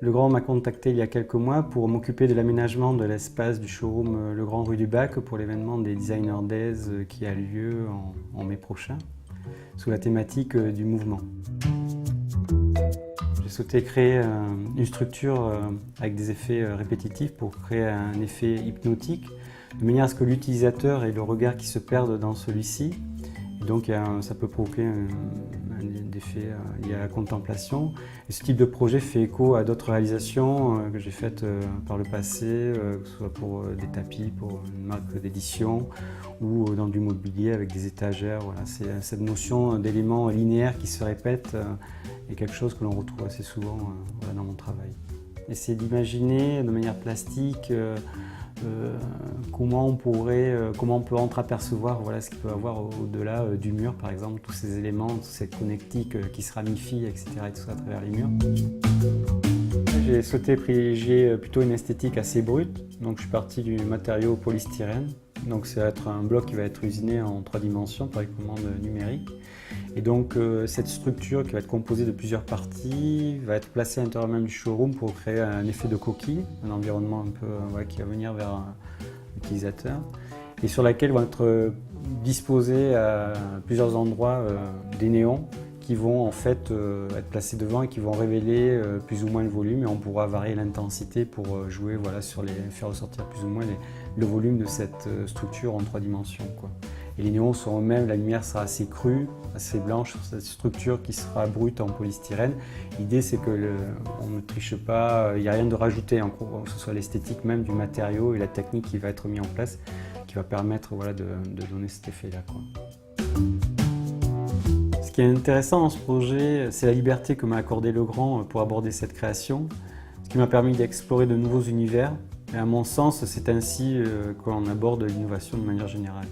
Legrand m'a contacté il y a quelques mois pour m'occuper de l'aménagement de l'espace du showroom Legrand rue du Bac pour l'événement des Designer Days qui a lieu en mai prochain, sous la thématique du mouvement. J'ai souhaité créer une structure avec des effets répétitifs pour créer un effet hypnotique, de manière à ce que l'utilisateur ait le regard qui se perde dans celui-ci. Donc ça peut provoquer un effet lié à la contemplation. Et ce type de projet fait écho à d'autres réalisations que j'ai faites par le passé, que ce soit pour des tapis, pour une marque d'édition ou dans du mobilier avec des étagères. Voilà, cette notion d'éléments linéaires qui se répètent est quelque chose que l'on retrouve assez souvent voilà, dans mon travail. Essayer d'imaginer de manière plastique comment on peut entreapercevoir voilà, ce qu'il peut y avoir au-delà du mur, par exemple, tous ces éléments, toute cette connectique qui se ramifie, etc. et tout ça à travers les murs. J'ai souhaité privilégier plutôt une esthétique assez brute, donc je suis parti du matériau polystyrène. Donc ça va être un bloc qui va être usiné en 3 dimensions par commande numérique. Et donc cette structure qui va être composée de plusieurs parties va être placée à l'intérieur même du showroom pour créer un effet de coquille, un environnement un peu ouais, qui va venir vers l'utilisateur et sur laquelle vont être disposés à plusieurs endroits des néons qui vont en fait être placés devant et qui vont révéler plus ou moins le volume, et on pourra varier l'intensité pour jouer voilà, faire ressortir plus ou moins le volume de cette structure en 3 dimensions, quoi. Et les néons seront eux-mêmes, la lumière sera assez crue, assez blanche sur cette structure qui sera brute en polystyrène. L'idée c'est qu'on ne triche pas, il n'y a rien de rajouté, en gros, que ce soit l'esthétique même du matériau et la technique qui va être mise en place, qui va permettre voilà, de donner cet effet-là, quoi. Ce qui est intéressant dans ce projet, c'est la liberté que m'a accordé Legrand pour aborder cette création, ce qui m'a permis d'explorer de nouveaux univers. Et à mon sens, c'est ainsi qu'on aborde l'innovation de manière générale.